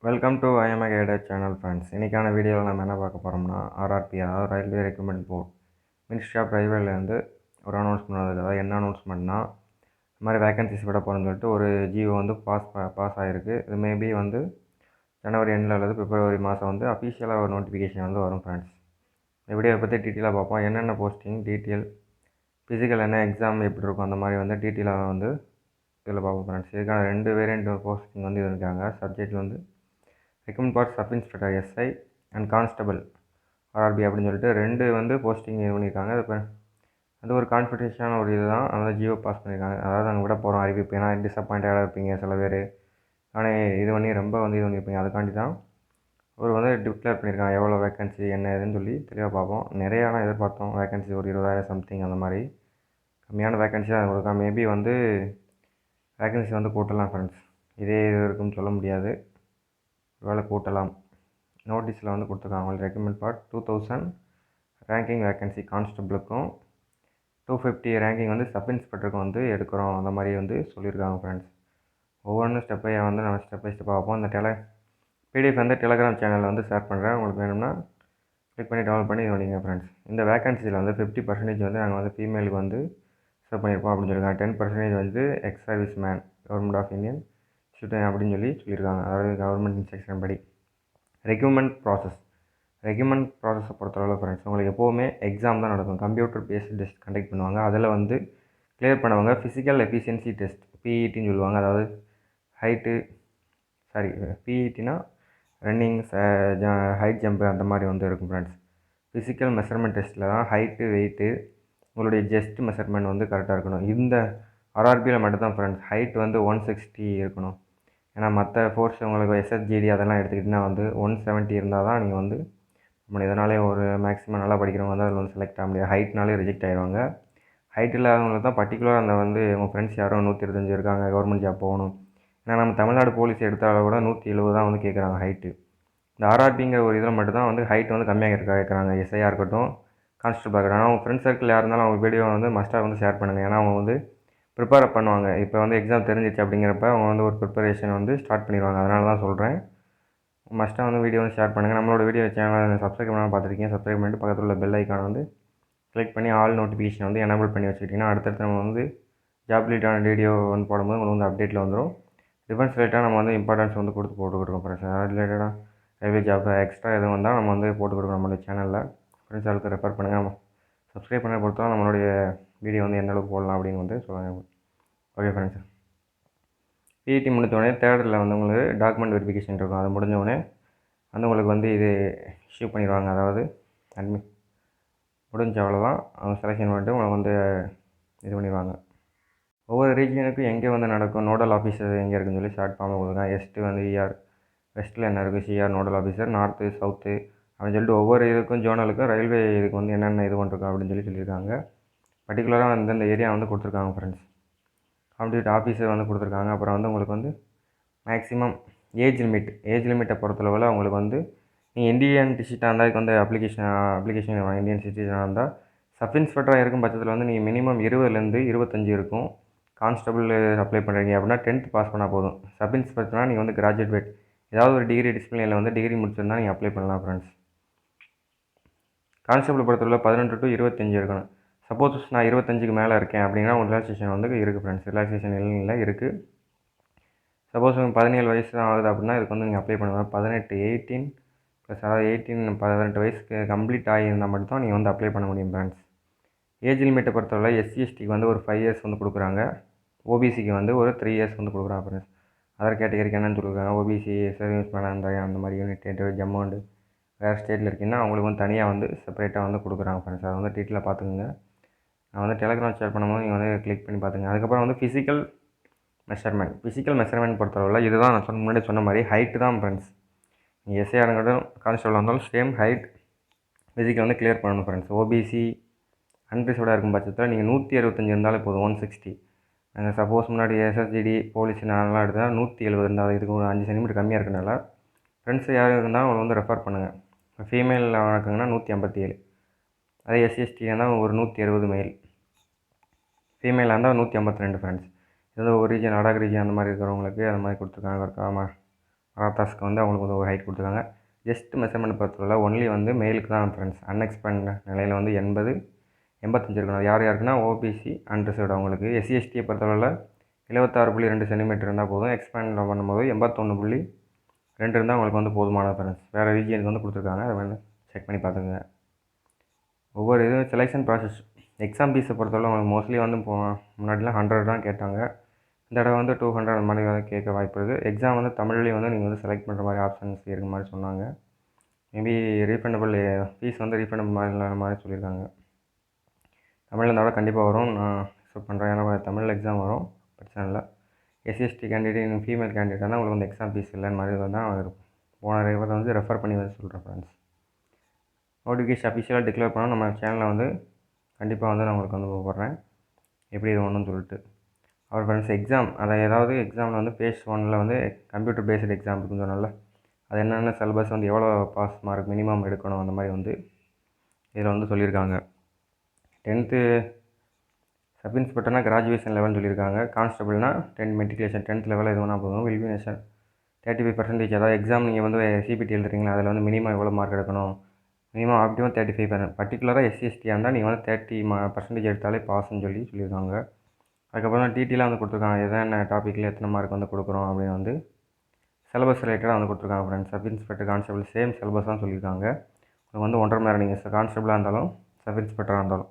Welcome to IMA guided channel friends. இன்றைக்கான வீடியோவில் நம்ம என்ன பார்க்க போகிறோம்னா ஆர்ஆர்பி, அதாவது railway recruitment board, ministry of ரயில்வேலேருந்து ஒரு அனௌன்ஸ்மெண்ட் வந்தது. அதாவது என்ன அனௌன்ஸ்மெண்ட்னா, இந்த மாதிரி வேகன்சிஸ் விட போகிறோன்னு சொல்லிட்டு ஒரு ஜியோ வந்து பாஸ் ஆகிருக்கு. இது மேபி வந்து ஜனவரி எண்டில் அல்லது பிப்ரவரி மாதம் வந்து அஃபீஷியலாக ஒரு நோட்டிஃபிகேஷன் வந்து வரும் ஃப்ரெண்ட்ஸ். இந்த வீடியோவை பற்றி டீட்டெயிலாக பார்ப்போம். என்னென்ன போஸ்டிங் டீட்டெயில், ஃபிசிக்கல் என்ன எக்ஸாம் எப்படி இருக்கும், அந்த மாதிரி வந்து டீட்டெயிலாக வந்து இதில் பார்ப்போம் ஃப்ரெண்ட்ஸ். இதுக்கான 2 வேரியண்ட் போஸ்டிங் வந்து இது இருக்காங்க. சப்ஜெக்ட் வந்து recommend for sub inspector SI and constable RRB அப்படின்னு சொல்லிட்டு 2 வந்து போஸ்டிங் இது பண்ணியிருக்காங்க. அது ஒரு கான்ஃபிடென்ஷியலான ஒரு இது தான். அதனால் ஜியோ பாஸ் பண்ணியிருக்காங்க. அதாவது நாங்கள் விட போகிறோம் அறிவிப்பு. ஏன்னா டிசப்பாயிண்டடாக இருப்பீங்க சில பேர், ஆனால் இது பண்ணி ரொம்ப வந்து இது பண்ணியிருப்பீங்க. அதுக்காண்டி தான் ஒரு வந்து டிக்ளேர் பண்ணியிருக்காங்க எவ்வளோ வேகன்சி என்ன ஏதுன்னு சொல்லி தெளிவாக பார்ப்போம். நிறையாலாம் எதிர்பார்த்தோம் வேகன்சி, ஒரு 20,000 சம்திங் அந்த மாதிரி. கம்மியான வேகன்சி தான் கொடுக்கலாம். மேபி வந்து வேகன்சி வந்து கூட்டலாம் ஃப்ரெண்ட்ஸ். இதே இது இருக்குன்னு சொல்ல முடியாது, வேலை கூட்டலாம். நோட்டீஸில் வந்து கொடுத்துருக்காங்க. அவங்களுக்கு ரெக்கமெண்ட் ஃபார் 2000 ரேங்கிங் வேகன்சி கான்ஸ்டபிளுக்கும் 250 ரேங்கிங் வந்து சப் இன்ஸ்பெக்டருக்கும் வந்து எடுக்கிறோம். அந்த மாதிரி வந்து சொல்லியிருக்காங்க ஃப்ரெண்ட்ஸ். ஒவ்வொன்றும் ஸ்டெப்பையாக வந்து நம்ம ஸ்டெப் பை ஸ்டெப் பார்ப்போம். இந்த பிடிஎஃப் வந்து டெலகிராம் சேனலில் வந்து ஷேர் பண்ணுறேன். உங்களுக்கு வேணும்னா கிளிக் பண்ணி டவுன்லோட் பண்ணி இது பண்ணிங்க ஃப்ரெண்ட்ஸ். இந்த வேகன்சியில் வந்து 50% வந்து நாங்கள் வந்து ஃபீமேலுக்கு வந்து செலக்ட் பண்ணியிருப்போம் அப்படின்னு சொல்லியிருக்காங்க. 10% வந்து ex service man, government of Indian student அப்படின்னு சொல்லியிருக்காங்க. அதாவது கவர்மெண்ட் இன்ஸ்ட்ரக்ஷன் படி. ரெக்ரூட்மெண்ட் ப்ராசஸை பொறுத்தளவில் ஃப்ரெண்ட்ஸ், உங்களுக்கு எப்போவுமே எக்ஸாம் தான் நடக்கும். கம்ப்யூட்டர் பேஸ்டு டெஸ்ட் கண்டக்ட் பண்ணுவாங்க. அதில் வந்து கிளியர் பண்ணவங்க ஃபிசிக்கல் எஃபிஷியன்சி டெஸ்ட், பிஇடின்னு சொல்லுவாங்க. அதாவது பிஇடினா ரன்னிங், ஹைட் ஜம்ப்பு அந்த மாதிரி வந்து இருக்கும் ஃப்ரெண்ட்ஸ். ஃபிசிக்கல் மெஷர்மெண்ட் டெஸ்ட்டில் தான் ஹைட்டு, வெயிட்டு, உங்களுடைய ஜெஸ்ட் மெஷர்மெண்ட் வந்து கரெக்டாக இருக்கணும். இந்த ஆர்ஆர்பியில் மட்டும்தான் ஃப்ரெண்ட்ஸ் ஹைட் வந்து 160 இருக்கணும். ஏன்னா மற்ற ஃபோர்ஸ் உங்களுக்கு எஸ்எஸ்ஜிடி அதெல்லாம் எடுத்துக்கிட்டிங்கன்னா வந்து 170 இருந்தால் தான் நீங்கள் வந்து இதனாலே ஒரு மேக்ஸிமம் நல்லா படிக்கிறவங்க வந்து அதில் வந்து செலக்ட் ஆக முடியாது. ஹைட்னாலே ரிஜெக்ட் ஆகிடுவாங்க. ஹைட் இல்லாதவங்களுக்கு தான் பர்டிகுலராக அந்த வந்து உங்கள் ஃப்ரெண்ட்ஸ் யாரும் 125 இருக்காங்க, கவர்மெண்ட் ஜாப் போகணும். ஏன்னா நம்ம தமிழ்நாடு போலீஸ் எடுத்தாலும் கூட 170 தான் வந்து கேட்குறாங்க ஹைட்டு. இந்த ஆர்ஆர்பிங்கிற ஒரு இதில் மட்டும் தான் வந்து ஹைட் வந்து கம்மியாக கேட்குறாங்க. எஸ்ஐயாக இருக்கட்டும், கான்ஸ்டபிளாக இருக்கட்டும். ஆனால் அவங்க ஃப்ரெண்ட்ஸ் சர்க்கிள் யார் இருந்தாலும் அவங்க வீடியோ வந்து மஸ்ட்டாக வந்து ஷேர் பண்ணுங்கள். ஏன்னா அவங்க வந்து ப்ரிப்பேர் பண்ணுவாங்க. இப்போ வந்து எக்ஸாம் தெரிஞ்சிச்சு அப்படிங்கிறப்ப அவங்க வந்து ஒரு ப்ரிப்பரேஷன் வந்து ஸ்டார்ட் பண்ணிடுவாங்க. அதனால தான் சொல்கிறேன், மஸ்ட்டாக வந்து வீடியோ வந்து ஷேர் பண்ணுங்கள். நம்மளோட வீடியோ சேனலை சப்ஸ்கிரைப் பண்ணாமல் பார்த்துருக்கீங்க, சப்ஸ்கிரைப் பண்ணிட்டு பக்கத்தில் உள்ள பெல் ஐக்கானை வந்து கிளிக் பண்ணி ஆல் நோட்டிஃபிகேஷன் வந்து எனேபிள் பண்ணி வச்சுக்கிட்டிங்கன்னா அடுத்தடுத்து நம்ம வந்து ஜாப் ரிலேட்டான வீடியோ வந்து போடும்போது உங்களுக்கு வந்து அப்டேட்டில் வந்துடும். டிஃபென்ஸ் ரிலேட்டாக நம்ம வந்து இம்பார்ட்டன்ஸ் வந்து போட்டுக்கிட்டுருக்கோம் ஃப்ரெண்ட்ஸ். அது ரிலேட்டடாக ரயில்வே ஜாப் எக்ஸ்ட்ரா எதுவும் வந்தால் நம்ம வந்து போட்டு கொடுக்குறோம் நம்மளுடைய சேனலில். ஃப்ரெண்ட்ஸ் அதுக்கு ரெஃபர் பண்ணுங்கள். சப்ஸ்கிரைப் பண்ண பொறுத்தவரை நம்மளுடைய வீடியோ வந்து எந்த அளவுக்கு போடலாம் அப்படின்னு வந்து சொல்லுங்கள். Okay friends. பிஇடி முடித்தோடனே தேர்டில் வந்து உங்களுக்கு டாக்குமெண்ட் வெரிஃபிகேஷன் இருக்கும். அது முடிஞ்சோடனே வந்து உங்களுக்கு வந்து இது இஷ்யூ பண்ணிடுவாங்க. அதாவது முடிஞ்ச அவ்வளோதான், அவங்க செலெக்ஷன் பண்ணிட்டு உங்களை வந்து இது பண்ணிடுவாங்க. ஒவ்வொரு ரீஜனுக்கும் எங்கே வந்து நடக்கும், நோடல் ஆஃபீஸர் எங்கே இருக்குன்னு சொல்லி ஷார்ட் ஃபார்மாக கொடுக்குறாங்க. எஸ்ட்டு வந்து இஆர், வெஸ்ட்டில் என்ன இருக்குது CR nodal officer, north south அப்படின்னு சொல்லிட்டு ஒவ்வொரு இதுக்கும் ஜோனலுக்கும் ரயில்வே இதுக்கு வந்து என்னென்ன இது பண்ணிருக்கோம் அப்படின்னு சொல்லியிருக்காங்க. பர்டிகுலராக வந்து இந்த ஏரியா வந்து கொடுத்துருக்காங்க ஃப்ரெண்ட்ஸ். கம்ப்ளீட் ஆஃபீஸர் வந்து கொடுத்துருக்காங்க. அப்புறம் வந்து உங்களுக்கு வந்து மேக்ஸிமம் ஏஜ் லிமிட்டை பொறுத்தளவில் உங்களுக்கு வந்து நீங்கள் இந்தியன் டிஸ்ட்ரிக்டாக இருந்தால் இதுக்கு வந்து அப்ளிகேஷன் இந்தியன் சிட்டிசனாக இருந்தால் சப் இன்ஸ்பெக்டராக இருக்கும் பட்சத்தில் வந்து நீங்கள் மினிமம் 20லேருந்து 25 இருக்கும். கான்ஸ்டபிள் அப்ளை பண்ணுறீங்க அப்படின்னா 10th பாஸ் பண்ணால் போதும். சப் இன்ஸ்பெக்டர்னால் நீங்கள் வந்து கிராஜுவேட் ஏதாவது ஒரு டிகிரி டிசிப்ளினில் வந்து டிகிரி முடிச்சிருந்தால் நீங்கள் அப்ளை பண்ணலாம் ஃப்ரெண்ட்ஸ். கான்ஸ்டபிள் பொறுத்தவரை 18 to 25 இருக்கணும். சப்போஸ் நான் 25க்கு மேலே இருக்கேன் அப்படின்னா உங்கள் ரிலாக்ஸேஷன் வந்து இருக்குது ஃப்ரெண்ட்ஸ். ரிலாக்ஸேஷன் இல்லை இருக்குது. சப்போஸ் உங்களுக்கு 17 வயசு தான் ஆகுது அப்படின்னா இதுக்கு வந்து நீங்கள் அப்ளை பண்ணுங்கள். 18 ப்ளஸ் அதாவது 18 வயசுக்கு கம்ப்ளீட் ஆகியிருந்தால் மட்டும் தான் நீங்கள் வந்து அப்ளை பண்ண முடியும் ஃப்ரெண்ட்ஸ். ஏஜ் லிமிட்டை பொறுத்தவரை எஸ்சிஎஸ்டிக்கு வந்து ஒரு 5 இயர்ஸ் வந்து கொடுக்குறாங்க. ஓபிசிக்கு வந்து ஒரு 3 இயர்ஸ் வந்து கொடுக்குறாங்க ஃப்ரெண்ட்ஸ். அதர் கேட்டகரிக்கு என்னென்னு சொல்லியிருக்காங்க, ஓபிசி சர்வீஸ் மேன் அந்த மாதிரி யூனிட் ஜம்மு அண்டு வேறு ஸ்டேட்டில் இருக்கீங்கன்னா அவங்களுக்கு வந்து தனியாக வந்து செப்பரேட்டாக வந்து கொடுக்குறாங்க ஃப்ரெண்ட்ஸ். அதை வந்து டீட்டெயிலாக பார்த்துக்குங்க. நான் வந்து டெலகிராம் ஷேர் பண்ணும்போது நீங்கள் வந்து கிளிக் பண்ணி பார்த்துங்க. அதுக்கப்புறம் வந்து ஃபிசிக்கல் மெஷர்மெண்ட் பொறுத்தளவில் இதுதான் நான் முன்னாடி சொன்ன மாதிரி ஹைட்டு தான் ஃப்ரெண்ட்ஸ். நீங்கள் எஸ்ஐயாக இருந்தாலும் கான்ஸ்டபிளாக இருந்தாலும் சேம் ஹைட் ஃபிசிக்கல் வந்து கிளியர் பண்ணணும் ஃப்ரெண்ட்ஸ். ஓபிசி அன்ரிசர்வ்டாக இருக்கும் பட்சத்தில் நீங்கள் 165 இருந்தாலே போதும். 160 நாங்கள் சப்போஸ் முன்னாடி எஸ்எஸ்ஜிடி போலீஸ் நான்லாம் எடுத்தால் 170 இருந்தால் இதுக்கு ஒரு 5 சென்டிமீட்டர் கம்மியாக இருக்கனால ஃப்ரெண்ட்ஸ் யாரும் இருந்தால் அவங்களை வந்து ரெஃபர் பண்ணுங்கள். ஃபீமேல் வழக்குங்கன்னா 157, அதே எஸ்சிஎஸ்டி இருந்தால் ஒரு 160 மேல், ஃபீமேலாக இருந்தால் 152 ஃப்ரெண்ட்ஸ். ஏதோ ஒரு ரீஜன் லடாக் ரீஜன் அந்த மாதிரி இருக்கிறவங்களுக்கு அந்த மாதிரி கொடுத்துருக்காங்க. ராத்தாஸ்க்கு வந்து அவங்களுக்கு வந்து ஒரு ஹைட் கொடுத்துருக்காங்க. ஜஸ்ட் மெஷர்மெண்ட் பொறுத்தவரை ஒன்லி வந்து மேலுக்கு தான் ஃப்ரெண்ட்ஸ். அன்எக்ஸ்பேண்ட் நிலையில் வந்து 80, 85 இருக்கணும். யார் யாருக்குன்னா ஓபிசி அன்ரிசர்வ்டு அவங்களுக்கு. எஸ்சி எஸ்டியை பொறுத்தளவில் 76.2 சென்டிமீட்டர் இருந்தால் போதும். எக்ஸ்பேண்ட் பண்ணும்போது 81.2 இருந்தால் அவங்களுக்கு வந்து போதுமானது ஃப்ரெண்ட்ஸ். வேறு ரீஜியனுக்கு வந்து கொடுத்துருக்காங்க. அதை வந்து செக் பண்ணி பார்த்துக்குங்க. ஒவ்வொரு இதுவும் செலெக்ஷன் ப்ராசஸ் எக்ஸாம் ஃபீஸை பொறுத்தவரை உங்களுக்கு மோஸ்ட்லி வந்து முன்னாடிலாம் 100 தான் கேட்டாங்க. இந்த தடவை வந்து 200 அந்த மாதிரி வந்து கேட்க வாய்ப்பு இருக்குது. எக்ஸாம் வந்து தமிழ்லேயும் வந்து நீங்கள் வந்து செலக்ட் பண்ணுற மாதிரி ஆப்ஷன்ஸ் இருக்கிற மாதிரி சொன்னாங்க. மேபி ரீஃபண்டபிள் ஃபீஸ் வந்து ரீஃபண்டபிள் மாதிரி இல்லாத மாதிரி சொல்லியிருக்காங்க. தமிழில் இந்த தடவை கண்டிப்பாக வரும், நான் எக்ஸ்பெக்ட் பண்ணுறேன். ஏன்னா தமிழில் எக்ஸாம் வரும், பிரச்சனை இல்லை. எஸ்சிஎஸ்டி கேண்டிடேட் ஃபீமேல் கேண்டிடேட் தான் உங்களுக்கு வந்து எக்ஸாம் ஃபீஸ் இல்லைன்னு மாதிரி தான் போன இவரை வந்து ரெஃபர் பண்ணி வந்து சொல்கிறேன் ஃப்ரெண்ட்ஸ். நோட்டிஃபிகேஷன் அஃபிஷியலாக டிக்ளேர் பண்ணால் நம்ம சேனலில் வந்து கண்டிப்பாக வந்து நான் உங்களுக்கு வந்து போடுறேன் எப்படி இது ஒன்றுன்னு சொல்லிட்டு. அவர் ஃப்ரெண்ட்ஸ் எக்ஸாம் அதை ஏதாவது எக்ஸாமில் வந்து ஃபேஸ் 1 வந்து கம்ப்யூட்டர் பேஸ்டு எக்ஸாம் இருக்குன்னு சொன்னால அது என்னென்ன சிலபஸ் வந்து எவ்வளோ பாஸ் மார்க் மினிமம் எடுக்கணும் அந்த மாதிரி வந்து இதில் வந்து சொல்லியிருக்காங்க. 10th சப் இன்ஸ்பெக்டர்னால் கிராஜுவேஷன் லெவல்னு சொல்லியிருக்காங்க. கான்ஸ்டபிள்னால் 10 மெட்ரிகுலேஷன் 10th லெவலில் எது வேணால் போதும். வில்வினேஷன் 35%. அதாவது எக்ஸாம் நீங்கள் வந்து சிபிடி எழுதுறீங்களா, அதில் வந்து மினிமம் எவ்வளோ மார்க் எடுக்கணும், மினிமம் ஆப்டிமம் 35%. பர்டிகுலராக எஸ்சி எஸ்டியாக இருந்தால் நீங்கள் வந்து 30% எடுத்தாலே பாஸ்ன்னு சொல்லியிருக்காங்க. அதுக்கப்புறம் தான் டிடிலாம் வந்து கொடுத்துருக்காங்க. எதனா டாப்பிக்கில் எத்தனை மார்க் வந்து கொடுக்குறோம் அப்படின்னு வந்து சிலபஸ் ரிலேட்டடாக வந்து கொடுத்துருக்காங்க friends. Sub inspector constable same syllabus தான் சொல்லியிருக்காங்க. உங்களுக்கு வந்து 1.5 மணி நேரம் நீங்கள் கான்ஸ்டபிளாக இருந்தாலும் சப் இன்ஸ்பெக்டராக இருந்தாலும்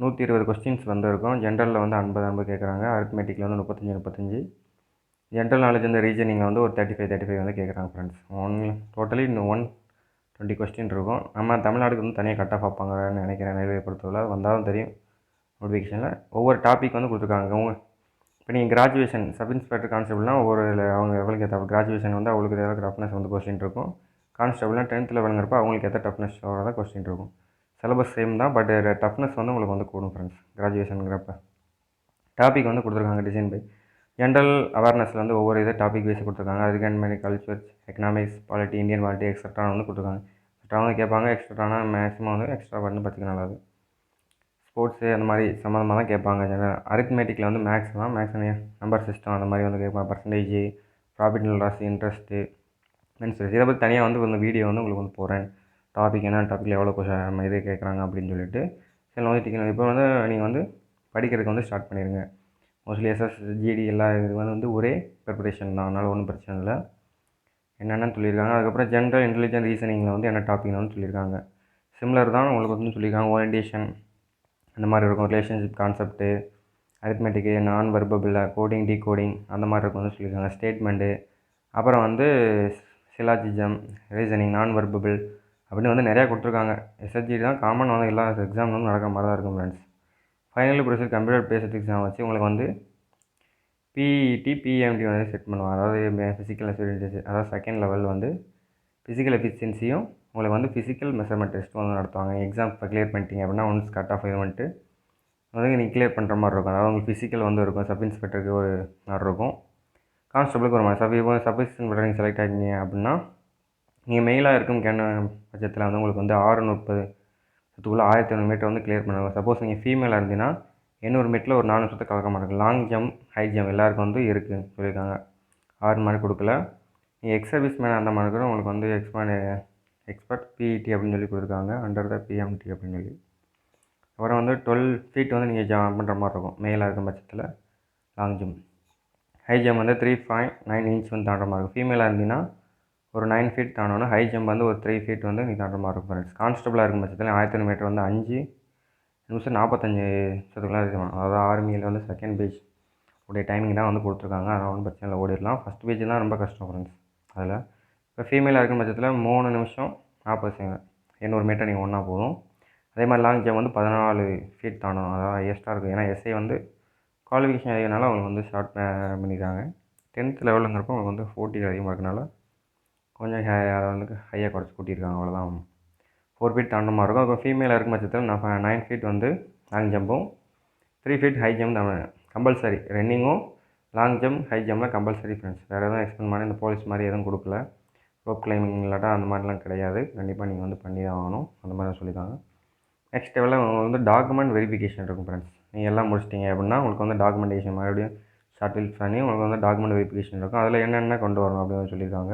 120 கொஸ்டின்ஸ் வந்து இருக்கும். ஜென்ரலில் வந்து 50 கேட்குறாங்க. அரித்மெட்டிக்கில் வந்து 35. ஜென்ரல் நாலேஜ் இந்த ரீஜனிங்கில் வந்து ஒரு 35 வந்து கேட்குறாங்க ஃப்ரெண்ட்ஸ். டோட்டலி 120 கொஸ்டின் இருக்கும். நம்ம தமிழ்நாடுக்கு வந்து தனியாக கட் ஆஃப் வைப்பாங்கன்னு நினைக்கிறேன். ரயில்வே பொறுத்தவரை வந்தாலும் தெரியும் நோட்டிஃபிகேஷனில். ஒவ்வொரு டாபிக் வந்து கொடுத்துருக்காங்க. இப்போ நீங்கள் கிராஜுவேஷன் சப் இன்ஸ்பெக்டர் கான்ஸ்டபிள்னால் ஒவ்வொரு அவங்க எவ்வளோக்கு ஏற்ற கிராஜுவேஷன் வந்து அவங்களுக்கு ஏதாவது டஃப்னஸ் வந்து கொஸ்டின் இருக்கும். கான்ஸ்டபிள்னால் 10th லெவலுங்கிறப்ப அவங்களுக்கு ஏற்ற டஃப்னஸ் தான் கொஸ்டின் இருக்கும். சிலபஸ் சேம் தான், பட் டஃப்னஸ் வந்து உங்களுக்கு வந்து கூடும் ஃப்ரெண்ட்ஸ். கிராஜுவேஷனுங்கிறப்ப டாபிக் வந்து கொடுத்துருக்காங்க டிசைன் பை. ஜென்ரல் அவேர்னஸில் வந்து ஒவ்வொரு இதை டாபிக் பேசி கொடுத்துருக்காங்க. அதுக்கு culture, economics, polity, Indian polity extra வந்து கொடுத்துருக்காங்க. எக்ஸ்ட்ரா வந்து கேட்பாங்க. எக்ஸ்ட்ரானா மேக்ஸிமம் வந்து எக்ஸ்ட்ரா பண்ணி பார்த்துக்க நல்லது. ஸ்போர்ட்ஸு அந்த மாதிரி சம்மந்தமாக தான் கேட்பாங்க. அரித்மெட்டிக்கில் வந்து மேக்ஸ் தான், மேக்ஸ் நம்பர் சிஸ்டம் அந்த மாதிரி வந்து கேட்பாங்க. Percentage, profit and loss, interest, மென்சஸ் இதை பற்றி தனியாக வந்து இந்த வீடியோ வந்து உங்களுக்கு வந்து போகிறேன். டாபிக் என்ன டாப்பிக்கில் எவ்வளோ நம்ம இது கேட்குறாங்க அப்படின்னு சொல்லிட்டு சில வந்து இப்போ வந்து நீங்கள் வந்து படிக்கிறதுக்கு வந்து ஸ்டார்ட் பண்ணிடுங்க. மோஸ்ட்லி எஸ்எஸ், ஜிடி எல்லா இது வந்து ஒரே ப்ரிப்பரேஷன் தான், அதனால் ஒன்றும் பிரச்சனை இல்லை. என்னென்னு சொல்லியிருக்காங்க. அதுக்கப்புறம் ஜென்ரல் இன்டெலிஜென்ட் ரீசனிங்கில் வந்து என்ன டாபிக்னு வந்து சொல்லியிருக்காங்க. சிமிலர் தான் உங்களுக்கு வந்து சொல்லியிருக்காங்க. ஓரியன்டேஷன் அந்த மாதிரி இருக்கும். ரிலேஷன்ஷிப் கான்செப்ட்டு, அரித்மெட்டிக்கு, நான் வெர்பபிள், கோடிங், டீகோடிங் அந்த மாதிரி இருக்கும் வந்து சொல்லியிருக்காங்க. ஸ்டேட்மெண்ட்டு, அப்புறம் வந்து சிலாஜிசம், ரீசனிங், நான் வெர்பபிள் அப்படின்னு வந்து நிறையா கொடுத்துருக்காங்க. எஸ்எஸ்ஜி தான் காமன் வந்து எல்லா எக்ஸாம் வந்து நடக்கிற மாதிரி தான் இருக்கும் friends. Final procedure computer based exam வச்சு உங்களுக்கு வந்து பிஇடி, பிஎம்டி வந்து செட் பண்ணுவாங்க. அதாவது ஃபிசிக்கல் எஃபிஷியன்சி, அதாவது செகண்ட் லெவல் வந்து ஃபிசிக்கல் எஃபிஷியன்சியும் உங்களுக்கு வந்து ஃபிசிக்கல் மெஷர்மெண்ட் டெஸ்ட் வந்து நடத்துவாங்க. எக்ஸாம் இப்போ கிளியர் பண்ணிட்டீங்க அப்படின்னா ஒன்ஸ் கட் ஆஃப் இது வந்துட்டு வந்து நீங்கள் கிளியர் பண்ணுற மாதிரி இருக்கும். அதாவது உங்களுக்கு ஃபிசிக்கல் வந்து இருக்கும். சப் இன்ஸ்பெக்டருக்கு ஒரு மாதிரி இருக்கும், கான்ஸ்டபிளுக்கு ஒரு மாதிரி. சப் இன்ஸ்பெக்டர் நீங்கள் செலக்ட் ஆகிங்க அப்படின்னா நீங்கள் மெயிலாக இருக்கும் பட்சத்தில் வந்து உங்களுக்கு வந்து 630 சுற்றுக்குள்ளே 1500 மீட்டர் வந்து கிளியர் பண்ணுவாங்க. சப்போஸ் நீங்கள் ஃபீமேலாக இருந்தீங்கன்னா 800 மீட்டரில் ஒரு 4 சுற்று கலக்க மாட்டேங்க. லாங் ஜம்ப், ஹை ஜம்ப் எல்லாருக்கும் வந்து இருக்குதுன்னு சொல்லியிருக்காங்க. 6 மாதிரி கொடுக்கல. நீங்கள் எக்ஸ் சர்வீஸ் மேன் அந்த மாதிரி கூட உங்களுக்கு வந்து எக்ஸ்பர்ட் பிஇடி அப்படின்னு சொல்லி கொடுத்துருக்காங்க, அண்டர் த பிஎம்டி அப்படின்னு சொல்லி. அப்புறம் வந்து 12 ஃபீட் வந்து நீங்கள் ஜம்ப் பண்ணுற மாதிரி இருக்கும் மேலாக இருக்கும் பட்சத்தில். லாங் ஜம்ப், ஹை ஜம்ப் வந்து 3.9 இன்ச் வந்து தாண்டுற மாதிரி இருக்கும். ஃபீமேலாக இருந்தீங்கன்னா ஒரு 9 ஃபீட் தாண்டணும். ஹை ஜம்ப் வந்து ஒரு 3 ஃபீட் வந்து நீங்கள் தாண்டுற மாதிரி இருக்கும் ஃப்ரெண்ட்ஸ். கான்ஸ்டபிளாக இருக்கும் பட்சத்தில் 1500 மீட்டர் வந்து 5 நிமிஷம் 45 நிமிஷத்துக்குலாம் இருக்கணும். அதாவது ஆர்மியில் வந்து செகண்ட் பேஜ் உடைய டைமிங் தான் வந்து கொடுத்துருக்காங்க. அதனால் ஒன்றும் பிரச்சனை இல்லை, ஓடிடலாம். ஃபஸ்ட் பேஜ் தான் ரொம்ப கஷ்டம் ஃப்ரெண்ட்ஸ். அதில் இப்போ ஃபீமேலாக இருக்கும் பட்சத்தில் 3 நிமிஷம் 40 செகண்ட் 800 மீட்டர் நீங்கள் ஒன்றா போதும். அதே மாதிரி லாங் ஜம்ப் வந்து 14 ஃபீட் தாண்டணும். அதாவது ஹையஸ்ட்டாக இருக்கும். ஏன்னா எஸ்ஐ வந்து குவாலிஃபிகேஷன் அதிகனால அவங்களுக்கு வந்து ஷார்ட் பண்ணியிருக்காங்க. 10th லெவலுங்கிறப்போ அவங்களுக்கு வந்து 40 அதிகமாக இருக்கனால கொஞ்சம் அதை வந்து ஹையாக குறைச்சி கூட்டியிருக்காங்க, அவ்வளோதான். 4 ஃபீட் தாண்ட மாதிரி இருக்கும். அப்புறம் ஃபீமேலாக இருக்கும் பட்சத்தில் 9 ஃபீட் வந்து லாங் ஜம்பும் 3 ஃபீட் ஹை ஜம்ப் கம்பல்சரி. ரன்னிங்கும் லாங் ஜம்ப், ஹை ஜம்ப்லாம் கம்பல்சரி ஃப்ரெண்ட்ஸ். வேறு எதுவும் எக்ஸ்பெண்ட் பண்ணி இந்த போலீஸ் மாதிரி எதுவும் கொடுக்கல. ரோப் கிளைம்பிங் இல்லாட்டா அந்த மாதிரிலாம் கிடையாது. கண்டிப்பாக நீங்கள் வந்து பண்ணி தான் ஆகணும், அந்த மாதிரி தான் சொல்லியிருக்காங்க. நெக்ஸ்ட் லெவலில் வந்து டாக்குமெண்ட் வெரிஃபிகேஷன் இருக்கும் ஃப்ரெண்ட்ஸ். நீங்கள் எல்லாம் முடிச்சிட்டிங்க அப்படின்னா உங்களுக்கு வந்து டாக்குமெண்டேஷன் மறுபடியும் ஷார்ட் ஃபில் பண்ணி உங்களுக்கு வந்து டாக்குமெண்ட் வெரிஃபிகேஷன் இருக்கும். அதில் என்னென்ன கொண்டு வரணும் அப்படின்னு சொல்லியிருக்காங்க.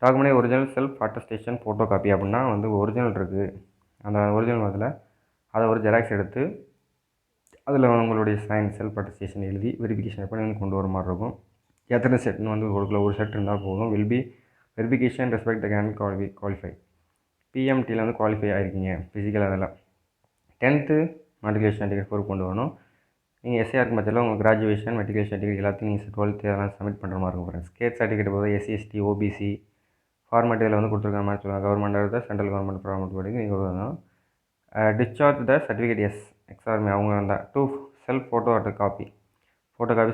Document original self attestation photocopy அப்படின்னா வந்து ஒரிஜினல் இருக்குது, அந்த ஒரிஜினல் அதில் அதை ஒரு ஜெராக்ஸ் எடுத்து அதில் உங்களுடைய சைன் செல்ஃப் அட்டஸ்டேஷன் எழுதி வெரிஃபிகேஷன் பண்ணி வந்து கொண்டு வர மாதிரி இருக்கும். எத்தனை செட்னு வந்து ஒரு செட் இருந்தால் போதும். Will be verification respect the can qualify. பிஎம்டியில் வந்து குவாலிஃபை ஆகிருக்கீங்க ஃபிசிக்கல். அதில் 10th மெட்ரிகுலேஷன் சர்டிஃபிகேட் ப்ரூஃப் கொண்டு வரணும். நீங்கள் எஸ்சியாக இருக்கும் பட்சத்தில் உங்கள் கிராஜுவேஷன் மெட்ரிகுலேஷன் சர்டிஃபிகேட் எல்லாத்தையும் நீங்கள் 12th அதெல்லாம் சப்மிட் பண்ணுற மாதிரி இருக்கும் ஃப்ரெண்ட்ஸ். கேட் சர்டிஃபிகேட் போது எஸ்சி எஸ்டி ஓபிசி ஃபார்மேட் இதில் வந்து கொடுத்துருக்க மாதிரி சொல்லுவாங்க. கவர்மெண்ட் இருந்தால் சென்ட்ரல் கவர்மெண்ட் ஃபார்மேட் படி நீங்கள் கொடுக்கணும். டிஸ்சார்ஜ் த சர்டிஃபிகேட் எக்ஸார்மி அவங்க இருந்தால் 2 self photocopy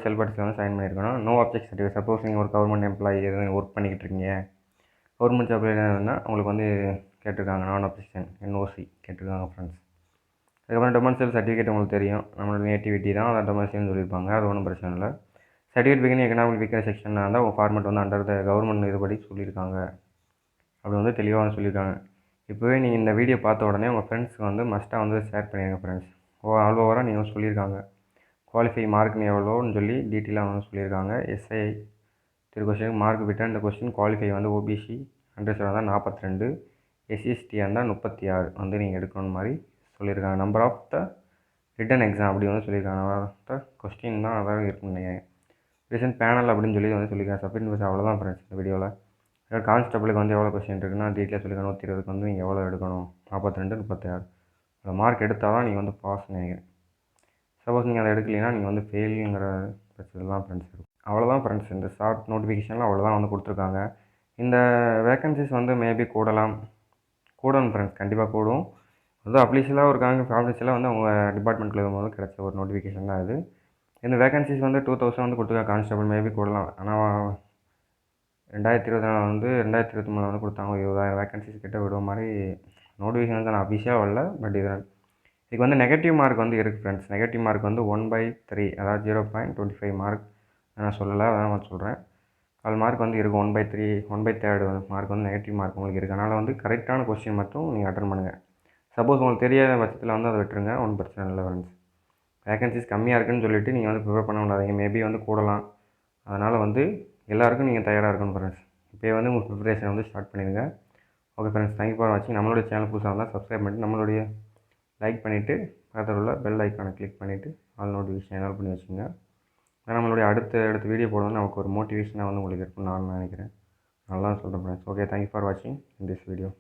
self attest வந்து சைன் பண்ணியிருக்கணும். No objection certificate. சப்போஸ் நீங்கள் ஒரு கவர்மெண்ட் எம்ப்ளாயி எதுவும் ஒர்க் பண்ணிக்கிட்டு இருக்கீங்க, கவர்மெண்ட் ஜாப் இருந்தால் உங்களுக்கு வந்து கேட்டிருக்காங்க நான் ஆப்ஜெக்ஷன் என்ஓசி கேட்டிருக்காங்க ஃப்ரெண்ட்ஸ். அதுக்கப்புறம் டொமன்சியல் சர்டிஃபிகேட் உங்களுக்கு தெரியும், நம்மளோட நேட்டிவிட்டி தான், அதை டொமன்சியல்னு சொல்லியிருப்பாங்க. அது ஒன்றும் பிரச்சனை இல்லை. சர்டிஃபிகேட் பிகினிங் எக்கனாமிக் வீக்கர் செக்ஷனாக இருந்தால் உங்கள் ஃபார்மேட் வந்து அண்டர் த கவர்மெண்ட் இதுபடி சொல்லியிருக்காங்க, அப்படி வந்து தெளிவாக வந்து சொல்லியிருக்காங்க. இப்போவே நீங்கள் இந்த வீடியோ பார்த்த உடனே உங்கள் ஃப்ரெண்ட்ஸ்க்கு வந்து மஸ்ட்டாக வந்து ஷேர் பண்ணிடுங்க ஃப்ரெண்ட்ஸ். ஆல் ஓவராக நீங்கள் சொல்லியிருக்காங்க குவாலிஃபை மார்க் எவ்வளோன்னு சொல்லி டீட்டெயிலாக வந்து சொல்லியிருக்காங்க. எஸ்ஐ கொஸ்டின் மார்க் விட்டன் இந்த கொஸ்டின் குவாலிஃபை வந்து ஓபிசி 100 இருந்தால் 42, எஸ்சிஎஸ்டியாக இருந்தால் 36 வந்து நீங்கள் எடுக்கணும் மாதிரி சொல்லியிருக்காங்க. Number of the written exam அப்படி வந்து சொல்லியிருக்காங்க. கொஸ்டின் தான் அதாவது இருக்குன்னு நினைக்கிறேன். ரீசன்ட் பேனல் அப்படின்னு சொல்லி வந்து சொல்லியிருக்காங்க. சப்மிட் பஸ் அவ்வளோதான் ஃப்ரெண்ட்ஸ் இந்த வீடியோவில். கான்ஸ்டபிளுக்கு வந்து எவ்வளோ கொஸ்டின் இருக்குன்னா டீட்டெயிலாக சொல்லியிருக்காங்க. 120க்கு வந்து நீங்கள் எவ்வளோ எடுக்கணும், 42, 36 அந்த மார்க் எடுத்தால் தான் நீங்கள் வந்து பாஸ் நினைக்கிறேன். சப்போஸ் நீங்கள் அதை எடுக்கலைன்னா நீங்கள் வந்து ஃபெயிலுங்கிற பட்சத்தில் தான் ஃப்ரெண்ட்ஸ் இருக்கும். அவ்வளோதான் ஃப்ரெண்ட்ஸ், இந்த ஷார்ட் நோட்டிஃபிகேஷனில் அவ்வளோதான் வந்து கொடுத்துருக்காங்க. இந்த வேக்கன்சிஸ் வந்து மேபி கூடணும் ஃப்ரெண்ட்ஸ், கண்டிப்பாக கூடும். அதுவும் அப்ளிஷியலாக ஒரு ஆஃபீஸில் வந்து அவங்க டிபார்ட்மெண்ட்டில் இருக்கும்போது கிடச்ச ஒரு நோட்டிஃபிகேஷன் தான் இது. இந்த வேகன்சிஸ் வந்து 2000 வந்து கொடுத்துருக்காங்க. கான்ஸ்டபிள் மேபி கூடலாம். ஆனால் 2024 வந்து 2023 வந்து கொடுத்தாங்க. 20,000 வேகன்சிஸ் கிட்ட விடுற மாதிரி நோட்டிஃபிகேஷன் வந்து நான் அஃபிஷியலாக வரல. பட் இதுக்கு வந்து நெகட்டிவ் மார்க் வந்து இருக்குது ஃப்ரெண்ட்ஸ். நெகட்டிவ் மார்க் வந்து 1/3 அதாவது 0.25 மார்க் நான் சொல்லலை, அதான் நான் சொல்கிறேன். 4 மார்க் வந்து இருக்குது. 1/3 மார்க் வந்து நெகட்டிவ் மார்க் உங்களுக்கு இருக்குது. அதனால் வந்து கரெக்டான கொஸ்டின் மட்டும் நீங்கள் அட்டன் பண்ணுங்கள். சப்போஸ் உங்களுக்கு தெரியாத பட்சத்தில் வந்து அதை விட்டுருங்க, ஒன்றும் பிரச்சனை இல்லை ஃப்ரெண்ட்ஸ். வேகன்சிஸ் கம்மியாக இருக்குன்னு சொல்லிவிட்டு நீங்கள் வந்து ப்ரிப்பேர் பண்ண முடியாதீங்க. மேபி வந்து கூடலாம். அதனால் வந்து எல்லாேருக்கும் நீங்கள் தயாராக இருக்கணும் ஃப்ரெண்ட்ஸ். இப்போயே வந்து உங்கள் ப்ரிப்பரேஷன் வந்து ஸ்டார்ட் பண்ணிடுங்க. ஓகே ஃப்ரெண்ட்ஸ், தேங்க்யூ ஃபார் வாட்சிங். நம்மளுடைய சேனல் புதுசாக இருந்தால் சப்ஸ்கிரைப் பண்ணிவிட்டு நம்மளுடைய லைக் பண்ணிவிட்டு பக்கத்தில் உள்ள பெல் ஐக்கானை கிளிக் பண்ணிவிட்டு ஆல் நோட்டிஃபிகேஷன் எனேபிள் பண்ணி வச்சுக்கோங்க. நம்மளுடைய அடுத்த வீடியோ போடுறது நமக்கு ஒரு மோட்டிவேஷனாக வந்து உங்களுக்கு இருக்கும்னு நான் நினைக்கிறேன். நல்லா சொல்கிறேன் ஃப்ரெண்ட்ஸ். ஓகே, தேங்க்யூ ஃபார் வாட்சிங் திஸ் வீடியோ.